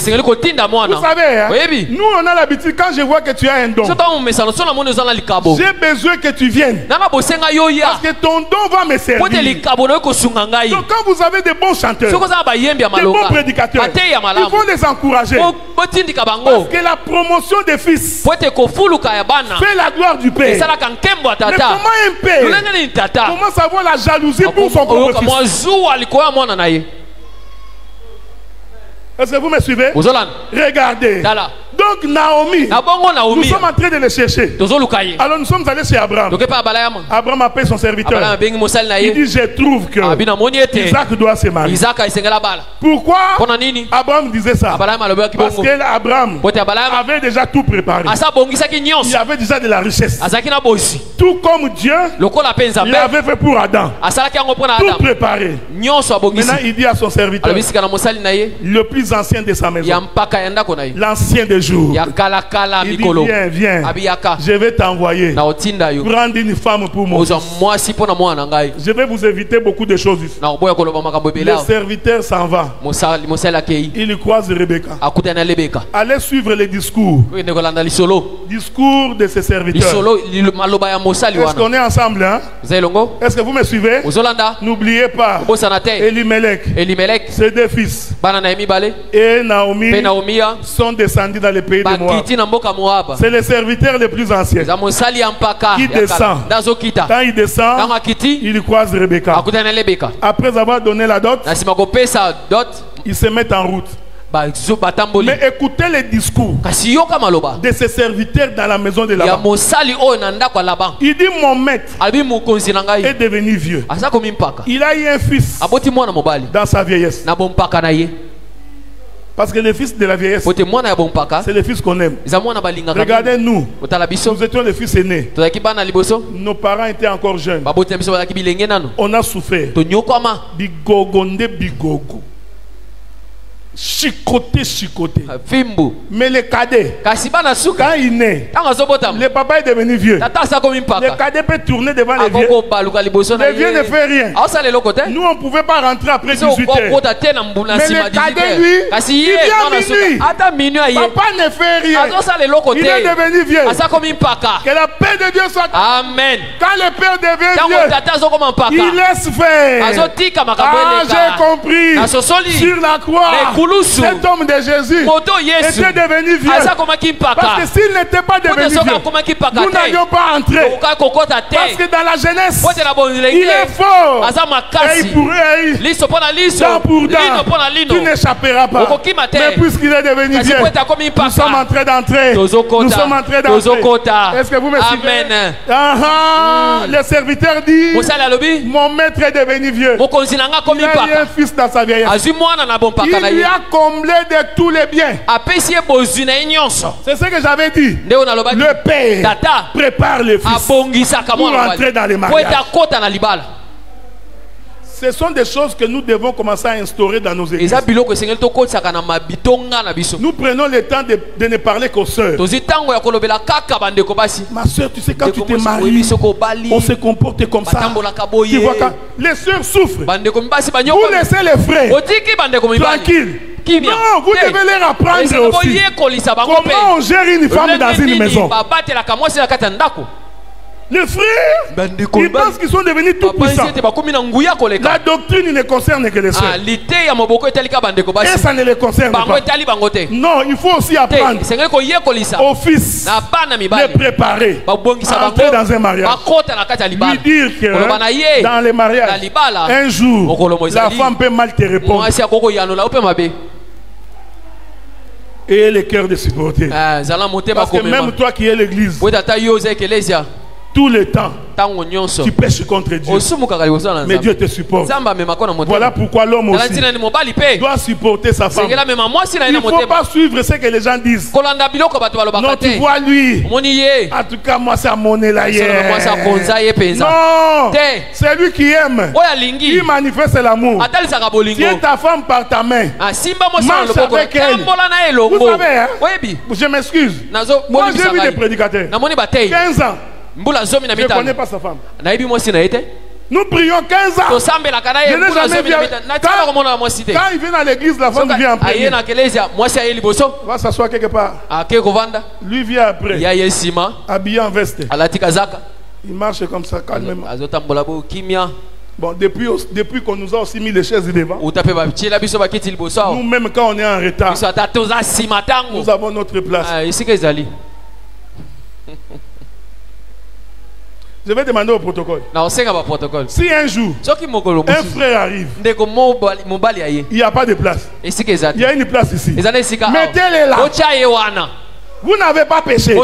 savez, hein, nous on a l'habitude, quand je vois que tu as un don, j'ai besoin que tu viennes. Parce que ton don va me servir. Donc quand vous avez des bons chanteurs, des bons prédicateurs, il faut les encourager. Parce que la promotion des fils fait la gloire du père. Mais comment un père commence à avoir la jalousie pour son propre fils? Est-ce que vous me suivez? Regardez. Donc Naomi, nous sommes en train de le chercher. Alors nous sommes allés chez Abraham. Abraham appelle son serviteur. Il dit, je trouve que Isaac doit se marier. Pourquoi Abraham disait ça? Parce que Abraham avait déjà tout préparé. Il y avait déjà de la richesse. Tout comme Dieu l'avait fait pour Adam. Tout préparé. Maintenant il dit à son serviteur, le plus ancien de sa maison, l'ancien de jour, il dit, viens, je vais t'envoyer prendre une femme pour moi. Je vais vous éviter beaucoup de choses ici. Le serviteur s'en va. Il croise Rebecca. Allez suivre les discours de ses serviteurs. Est-ce qu'on est ensemble, hein? Est-ce que vous me suivez? N'oubliez pas, Elimelech, ses deux fils et Naomi sont descendus dans le pays de Moab. C'est le serviteur le plus ancien qui descend. Quand il descend, il croise Rebecca. Après avoir donné la dot, ils se mettent en route. Mais écoutez les discours de ces serviteurs dans la maison de Laban. Il dit, mon maître est devenu vieux. Il a eu un fils dans sa vieillesse. Parce que le fils de la vieillesse, c'est le fils qu'on aime. Regardez nous, nous étions les fils aînés. Nos parents étaient encore jeunes. On a souffert. Bigogonde bigogo. chicoté. Fimbu. Mais le cadet, quand il naît, le papa est devenu vieux. Le cadet peut tourner devant les vieux. Le vieux ne fait rien. Nous, on ne pouvait pas rentrer après 18 heures. Mais le cadet, lui, il vient minuit. Papa ne fait rien. Il est devenu vieux. Que la paix de Dieu soit. Amen. Quand le père devient vieux, il laisse faire. Ah, j'ai compris. Sur la croix, cet homme de Jésus était devenu vieux. Parce que s'il n'était pas devenu vieux, nous n'allions pas entrer. Parce que dans la jeunesse, il est fort. Et il pourrait dent pour dent. Tu n'échapperas pas. Mais puisqu'il est devenu vieux, nous sommes en train d'entrer. Nous sommes en train d'entrer. Est-ce que vous me suivez? Le serviteur dit, mon maître est devenu vieux. Il a eu un fils dans sa vieillesse. Il lui a comblé de tous les biens. C'est ce que j'avais dit. Le père prépare le fils pour entrer dans les mariages. Ce sont des choses que nous devons commencer à instaurer dans nos églises. Nous prenons le temps de ne parler qu'aux sœurs. Ma soeur, tu sais, quand tu te maries, on se comporte comme ça. Tu vois, quand les sœurs souffrent, vous laissez les frères tranquilles. Non, vous devez leur apprendre aussi comment on gère une femme dans une maison. Les frères, ils pensent qu'ils sont devenus tout puissants. La doctrine ne concerne que les sœurs. Et ça ne les concerne pas. Non, il faut aussi apprendre aux fils de préparer à entrer dans un mariage. Lui dire que dans les mariages, un jour, la femme peut mal te répondre. Et le cœur de supporter. Parce que même toi qui es l'église, tout le temps, tu pêches contre Dieu. Mais Dieu te supporte. Voilà pourquoi l'homme aussi doit supporter sa femme. Il ne faut pas suivre ce que les gens disent. Non, tu vois lui. En tout cas, moi, c'est à mon élaïe. Non, c'est lui qui aime. Il manifeste l'amour. Tiens ta femme par ta main. Marche avec elle. Vous savez, hein? Je m'excuse. Moi, j'ai vu des prédicateurs. 15 ans. Je ne connais pas sa femme. Nous prions 15 ans. Je n'ai jamais vu. Quand il vient à l'église, la femme vient en premier. Va s'asseoir quelque part. Lui vient après. Habillé en veste. Il marche comme ça calmement. Bon, depuis qu'on nous a aussi mis les chaises devant, nous-mêmes quand on est en retard, nous avons notre place. Je vais demander au protocole. Si un jour, un frère arrive, il n'y a pas de place. Il y a une place ici. Mettez-les là. Vous n'avez pas péché.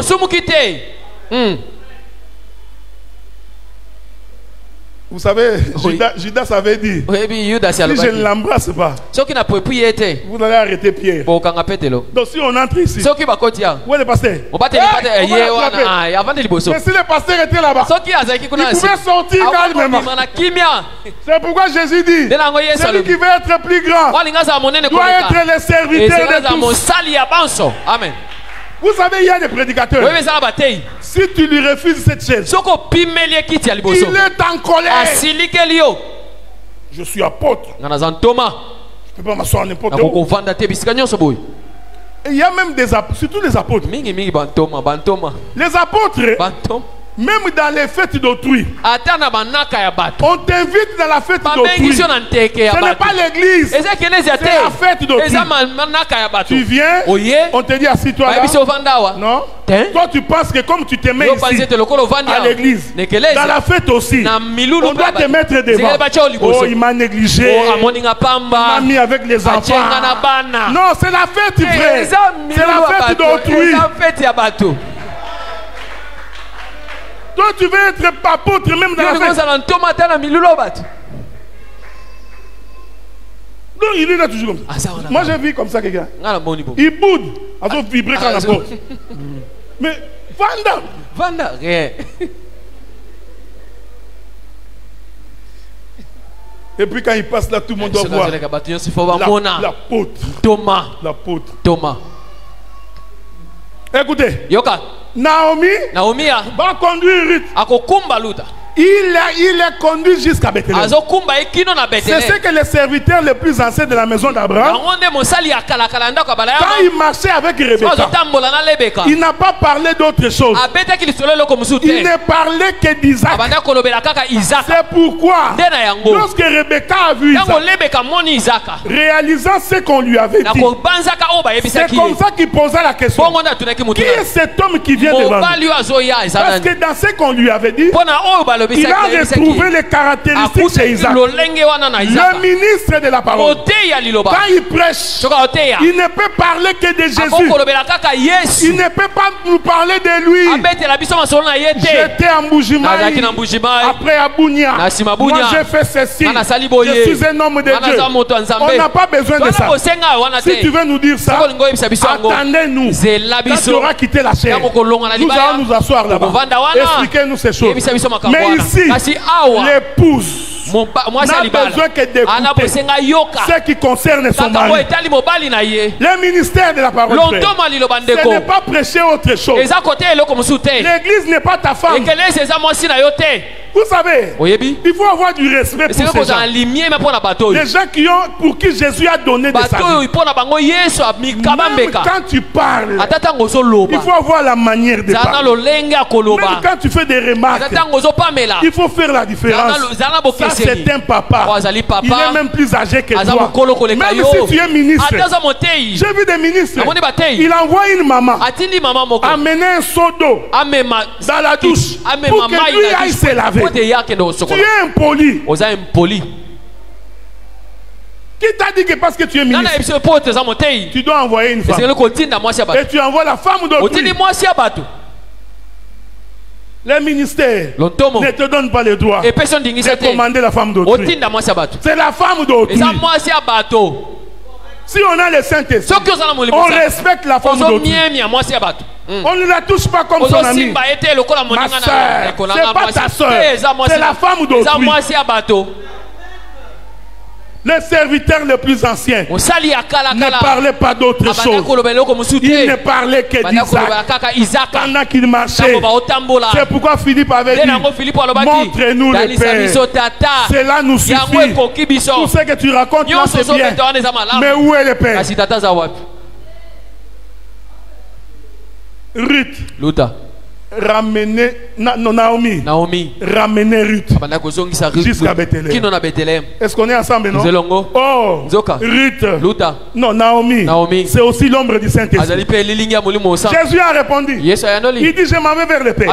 Vous savez, Judas avait dit, si je ne l'embrasse pas, vous allez arrêter Pierre. Donc si on entre ici, où est le pasteur? Mais si le pasteur était là-bas, il pouvait sortir calmement. C'est pourquoi Jésus dit, celui qui veut être plus grand doit être le serviteur de tous. Amen. Vous savez, il y a des prédicateurs. Si tu lui refuses cette chaise, il est en colère. Je suis apôtre. Je ne peux pas m'asseoir n'importe où. Et il y a même des apôtres, surtout les apôtres. Les apôtres, même dans les fêtes d'autrui, on t'invite dans la fête d'autrui. Ce n'est pas l'église, c'est la fête d'autrui. Tu viens, on te dit assis-toi là. Non. Toi tu penses que comme tu te mets ici à l'église, dans la fête aussi, on doit te mettre devant. Oh, il m'a négligé, il m'a mis avec les enfants. Non, c'est la fête, frère. C'est la fête d'autrui. Toi, tu veux être apôtre même dans la fête. Donc, il est là toujours comme ça. Moi, j'ai vu comme ça quelqu'un. Il boude. Il doit vibrer quand la porte. Mais, Vanda, rien. Et puis quand il passe là, tout le monde doit voir. L'apôtre. Thomas. L'apôtre. Thomas. Écoutez. Yoka. Naomi va conduire Ruth. Il est conduit jusqu'à Bethléem. C'est ce que les serviteurs les plus anciens de la maison d'Abraham, quand il marchait avec Rebecca, il n'a pas parlé d'autre chose. Il ne parlait que d'Isaac. C'est pourquoi, lorsque Rebecca a vu Isaac, réalisant ce qu'on lui avait dit, c'est comme ça qu'il posa la question: qui est cet homme qui vient devant nous? Parce que dans ce qu'on lui avait dit, il a retrouvé les caractéristiques chez Isaac. Le ministre de la parole, quand il prêche, il ne peut parler que de Jésus. Il ne peut pas nous parler de lui. J'étais à Mbujimaï, après à Bounia. Moi j'ai fait ceci. Je suis un homme de Dieu. On n'a pas besoin de ça. Si tu veux nous dire ça, attendez-nous. Quand tu auras quitté la chair, nous allons nous asseoir là-bas. Expliquez-nous ces choses. Mais ici, l'épouse n'a besoin que d'écouter ce qui concerne son mari. Le ministère de la parole, ce n'est pas prêcher autre chose. L'église n'est pas ta femme. Vous savez, il faut avoir du respect pour ces gens. Les gens pour qui Jésus a donné de sa vie. Même quand tu parles, il faut avoir la manière de parler. Même quand tu fais des remarques, il faut faire la différence. Ça, c'est un papa. Il est même plus âgé que toi. Même si tu es ministre, j'ai vu des ministres, il envoie une maman amener un seau d'eau dans la douche pour que lui aille se laver. Tu es impoli. Qui t'a dit que parce que tu es ministre, tu dois envoyer une femme et tu envoies la femme d'autrui? Les ministères ne te donnent pas le droit de commander la femme d'autrui. C'est la femme d'autrui. Si on a le Saint-Esprit, on respecte la femme d'autrui. On ne la touche pas comme son ami. Ma soeur, c'est pas ta soeur, c'est la femme d'autrui. Les serviteurs les plus anciens ne parlaient pas d'autre chose. Ils ne parlaient que d'Isaac pendant qu'il marchait. C'est pourquoi Philippe avait dit: montre-nous le Père. Cela nous suffit. Tout ce que tu racontes là, c'est bien. Mais où est le Père? Ruth. Ramener Naomi ramener Ruth jusqu'à Bethléem. Est-ce qu'on est ensemble, non? Oh, Ruth, non, Naomi, c'est aussi l'ombre du Saint-Esprit. Jésus a répondu, il dit: je m'en vais vers le Père,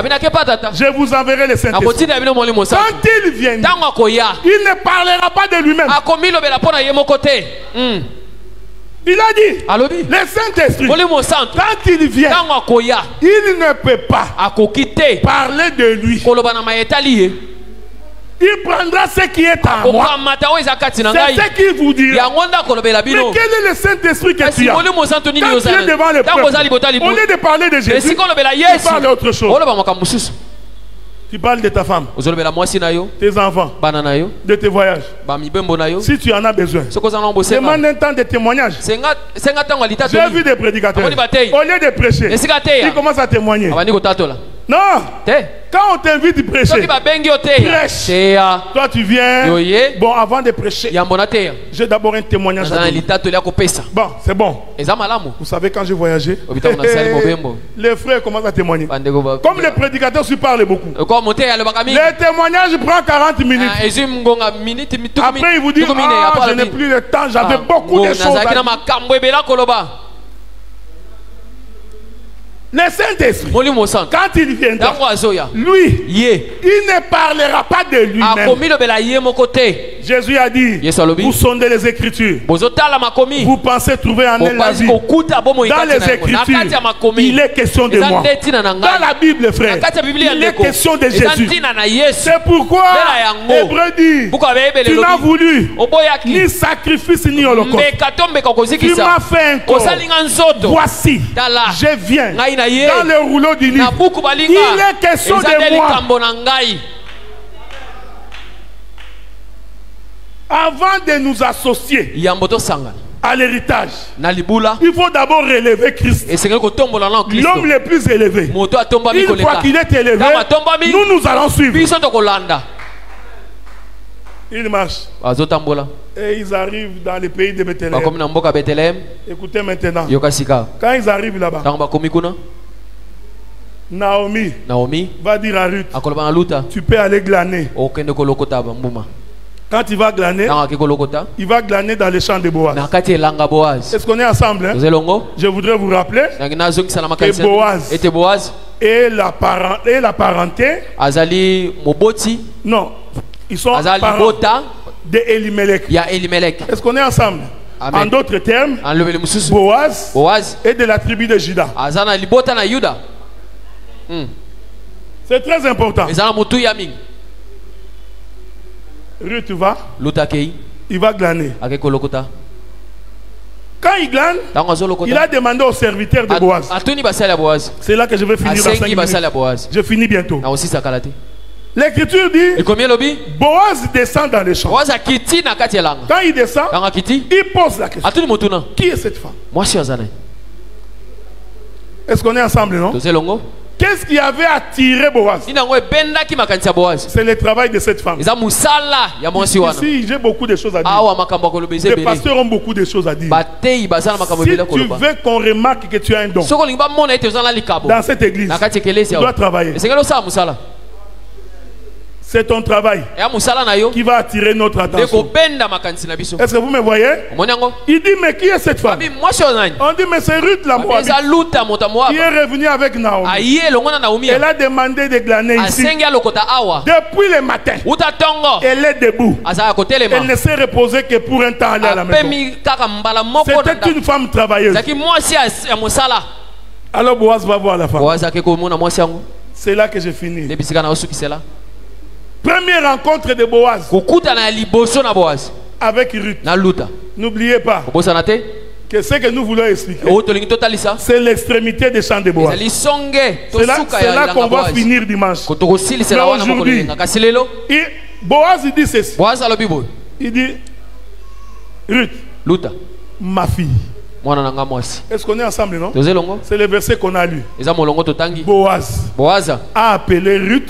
je vous enverrai le Saint-Esprit. Quand il viendra, il ne parlera pas de lui-même. Il a dit, le Saint-Esprit, quand il vient, il ne peut pas parler de lui. Il prendra ce qui est à moi. C'est ce qu'il vous dira. Mais quel est le Saint-Esprit que tu as? Quand tu es devant le peuple, au lieu de parler de Jésus, tu parles d'autre chose. Tu parles de ta femme, tes enfants, de tes voyages. Si tu en as besoin, demande un temps de témoignage. J'ai vu des prédicateurs, au lieu de prêcher, ils commencent à témoigner. Non, quand on t'invite à prêcher, prêche. Toi tu viens. Bon, avant de prêcher, j'ai d'abord un témoignage. Bon, c'est bon. Vous savez, quand j'ai voyagé, les frères commencent à témoigner. Comme les prédicateurs se parlent beaucoup, le témoignage prend 40 minutes. Après il vous dit: ah, je n'ai plus le temps, j'avais beaucoup de choses à dire. Le Saint-Esprit, quand il viendra, lui, il ne parlera pas de lui-même. Jésus a dit: vous sondez les Écritures, vous pensez trouver en elle la vie. Dans les Écritures, il est question de moi. Dans la Bible, frère, il est question de Jésus. C'est pourquoi Hébreu dit: tu n'as voulu ni sacrifice ni holocauste. Tu m'as fait un corps. Voici, je viens. Dans le rouleau du livre, il est question de moi. Avant de nous associer à l'héritage, il faut d'abord relever Christ. L'homme le plus élevé. Une fois qu'il est élevé, nous allons suivre. Il marche. Et ils arrivent dans le pays de Bethléem. Écoutez maintenant. Quand ils arrivent là-bas, Naomi va dire à Ruth, tu peux aller glaner. Quand il va glaner, il va glaner dans les champs de Boaz. Est-ce qu'on est ensemble, hein? Je voudrais vous rappeler que Boaz et la parenté, non, ils sont parents d'Elimelech. Est-ce qu'on est ensemble? Amen. En d'autres termes, Boaz est de la tribu de Juda. C'est très important. Ruth va, il va glaner. Quand il glane, il a demandé au serviteur de Boaz. C'est là que je vais finir dans 5 minutes. Je finis bientôt. L'Écriture dit, Boaz descend dans les champs. Quand il descend, il pose la question. Qui est cette femme? Est-ce qu'on est ensemble, non? Qu'est-ce qui avait attiré Boaz? C'est le travail de cette femme. Ici, j'ai beaucoup de choses à dire. Les pasteurs ont beaucoup de choses à dire. Si tu veux qu'on remarque que tu as un don dans cette église, tu dois travailler. C'est ton travail qui va attirer notre attention. Est-ce que vous me voyez? Il dit, mais qui est cette femme? On dit, mais c'est Ruth la Moabite qui est revenue avec Naomi. Elle a demandé de glaner ici. Depuis le matin, elle est debout. Elle ne s'est reposée que pour un temps aller à la maison. C'était une femme travailleuse. Alors Boaz va voir la femme. C'est là que j'ai fini. Première rencontre de Boaz avec Ruth. N'oubliez pas que ce que nous voulons expliquer, c'est l'extrémité des champs de Boaz. C'est là qu'on va finir dimanche. Mais aujourd'hui, Boaz dit ceci. Il dit, Ruth, ma fille. Est-ce qu'on est ensemble, non? C'est le verset qu'on a lu. Boaz a appelé Ruth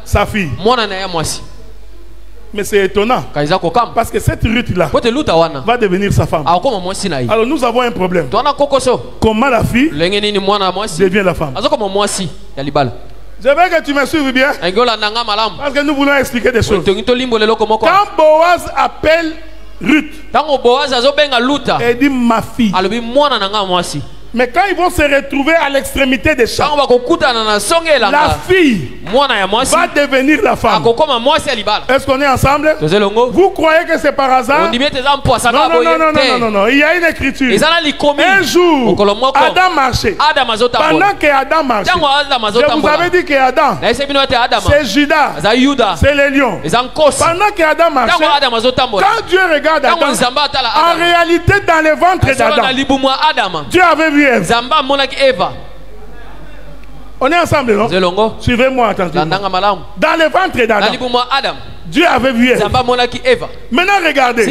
sa fille. Mais c'est étonnant parce que cette Ruth-là va devenir sa femme. Alors nous avons un problème. Comment la fille devient la femme? Je veux que tu me suives bien parce que nous voulons expliquer des choses. Quand Boaz appelle Ruth, elle dit ma fille. Mais quand ils vont se retrouver à l'extrémité des champs, la fille va devenir la femme. Est-ce qu'on est ensemble? Vous croyez que c'est par hasard? Non. Il y a une écriture. Un jour, Adam marchait. Pendant que Adam marchait, je vous avais dit que Adam, c'est Judas, c'est les lions. Pendant que Adam marchait, quand Dieu regarde Adam, en réalité dans le ventre d'Adam, Dieu avait vu Eva. On est ensemble, non? Suivez-moi attentivement. Dans le ventre d'Adam, Dieu avait vu Eva. Maintenant regardez.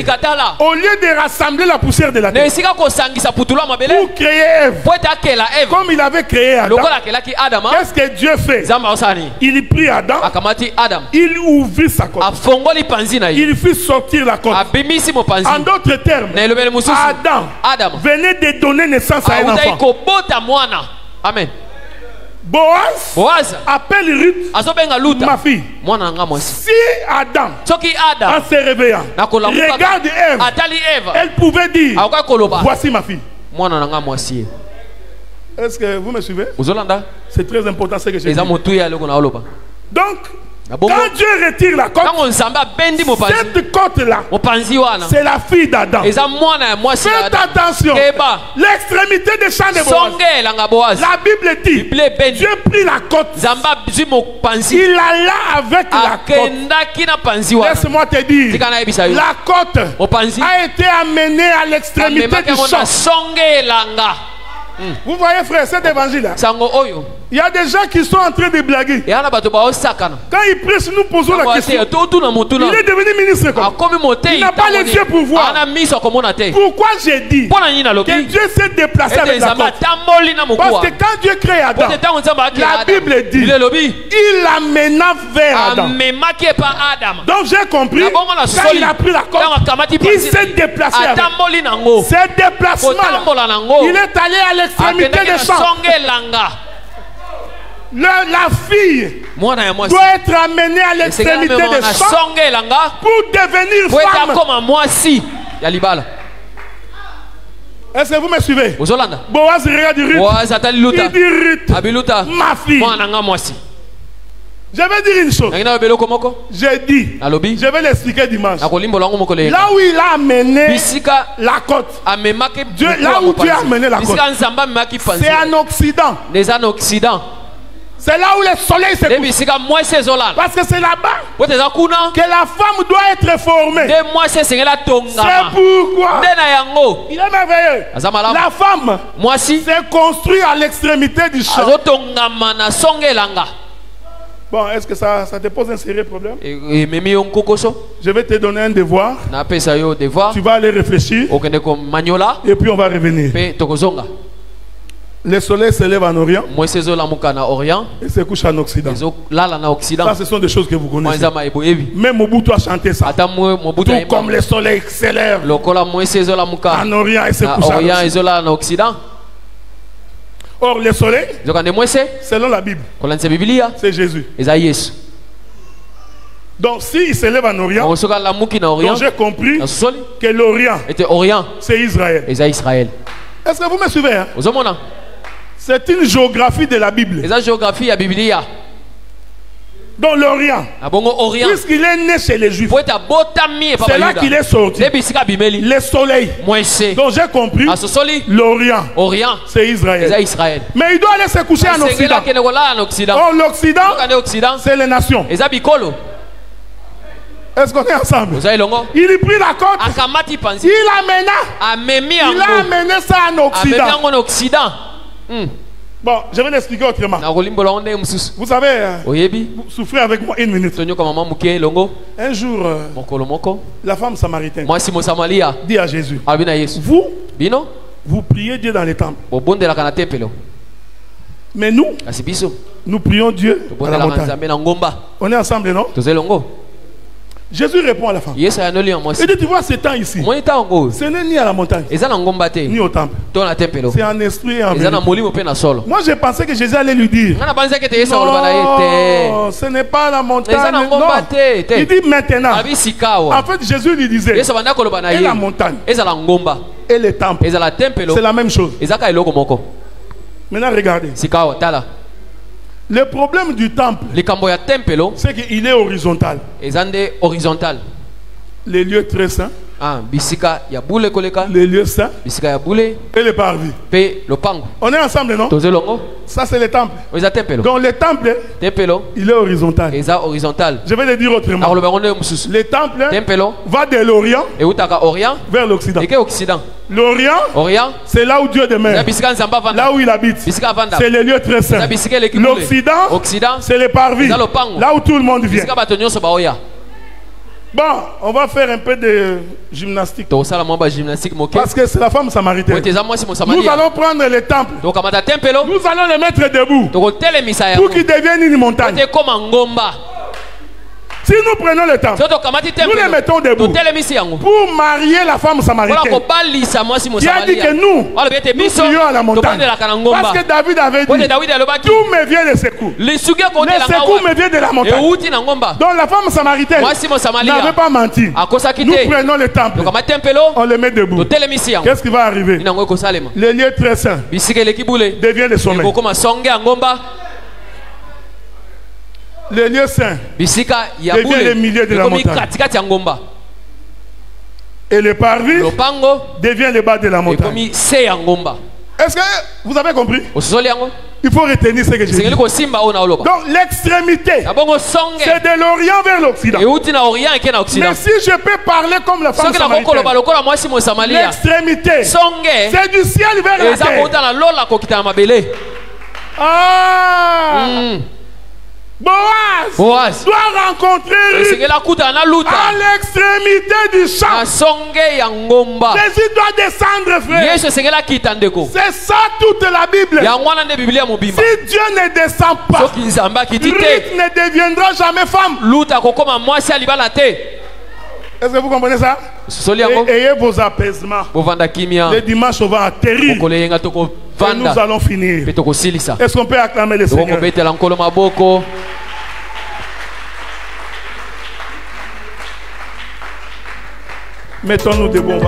Au lieu de rassembler la poussière de la terre pour créer Ève, comme il avait créé Adam, qu'est-ce que Dieu fait? Il prit Adam, il ouvrit sa côte, il fit sortir la côte. En d'autres termes, Adam venait de donner naissance à un enfant. Amen. Boaz appelle Ruth ma fille. Si Adam, en se réveillant, regarde Ève, elle pouvait dire voici ma fille. Est-ce que vous me suivez? C'est très important ce que je dis. Donc quand Dieu retire la côte, cette côte-là, c'est la fille d'Adam. Faites attention. L'extrémité des champs de Boaz, la Bible dit, Dieu prit la côte, il alla avec la côte. Laisse-moi te dire, la côte a été amenée à l'extrémité du champ. Vous voyez frère, cet évangile-là, Il y a des gens qui sont en train de blaguer. Quand ils prêchent, nous posons la question. Il est devenu ministre comme. Il n'a pas les yeux pour voir. Pourquoi j'ai dit que Dieu s'est déplacé avec la côte? Parce que quand Dieu crée Adam, la Bible dit il l'amena vers Adam. Donc j'ai compris, quand il a pris la côte, il s'est déplacé avec. Ce déplacement-là, il est allé à l'extrémité des champs. La fille doit être amenée à l'extrémité des champs pour devenir femme. Est-ce que vous me suivez? Boaz regarde Ruth. Il dit Ruth, ma fille. Je vais dire une chose. J'ai dit, je vais l'expliquer dimanche. Là où il a amené la côte, là où Dieu a amené la côte, c'est en Occident. C'est là où le soleil se couche. Parce que c'est là-bas que la femme doit être formée. C'est pourquoi il est merveilleux. La femme s'est construite à l'extrémité du champ. Bon, est-ce que ça te pose un sérieux problème? Je vais te donner un devoir. Tu vas aller réfléchir. Et puis on va revenir. Le soleil se lève en Orient et se couche en Occident. Ça, ce sont des choses que vous connaissez. Même Mobutu a chanté ça. Tout comme le soleil se lève en Orient et se couche en Occident. Or, le soleil, selon la Bible, c'est Jésus. Donc, s'il se lève en Orient, donc j'ai compris que l'Orient, c'est Israël. Est-ce que vous me suivez? C'est une géographie de la Bible. Dans l'Orient, puisqu'il est né chez les Juifs, c'est là qu'il est sorti. Le soleil. Donc j'ai compris, l'Orient, c'est Israël. Mais il doit aller se coucher en Occident. Or l'Occident, c'est les nations. Est-ce qu'on est ensemble? Il a pris la côte, il a amené ça en Occident. Bon, je vais l'expliquer autrement. Vous savez, vous souffrez avec moi une minute. Un jour, la femme samaritaine dit à Jésus, vous priez Dieu dans les temples. Mais nous prions Dieu dans la montagne. On est ensemble, non? Jésus répond à la femme. Il dit, tu vois ce temps ici, ce n'est ni à la montagne, ni au temple. C'est en esprit et en vérité. Moi je pensais que Jésus allait lui dire, non, ce n'est pas la montagne. Non. Il dit maintenant. En fait Jésus lui disait, et la montagne et le temple, c'est la même chose. Maintenant regardez. Le problème du temple, c'est qu'il est horizontal. Les lieux très saints, les lieux saints et les parvis. On est ensemble, non? Ça c'est le temple. Donc le temple, il est horizontal. Je vais le dire autrement. Le temple va de l'Orient vers l'Occident. L'Orient, c'est là où Dieu demeure, là où il habite. C'est les lieux très saints. L'Occident, c'est les parvis, là où tout le monde vient. Bon, on va faire un peu de gymnastique. Parce que c'est la femme samaritaine. Nous allons prendre les temples. Nous allons les mettre debout pour qu'ils deviennent une montagne. Si nous prenons le temple, nous les mettons debout pour marier la femme samaritaine. Qui a dit que nous prions à la montagne. Parce que David avait dit, tout me vient de secours. Les secours me viennent de la montagne. Donc la femme samaritaine n'avait pas menti. Nous prenons le temple, on le met debout. Qu'est-ce qui va arriver? Les lieux très saints deviennent le sommet. Les lieux saints deviennent les milieux de la montagne. Et le parvis devient le bas de la montagne. Est-ce que vous avez compris? Il faut retenir ce que j'ai dit. Donc l'extrémité, c'est de l'Orient vers l'Occident. Mais si je peux parler comme la femme samaritaine, l'extrémité, c'est du ciel vers la terre. Boaz doit rencontrer Ruth à l'extrémité du champ. Jésus doit descendre, frère. C'est ça toute la Bible. Si Dieu ne descend pas, Ruth ne deviendra jamais femme. Est-ce que vous comprenez ça? Ayez vos apaisements. Le dimanche, on va atterrir. Et nous allons finir. Est-ce qu'on peut acclamer le Seigneur? Mettons-nous debout.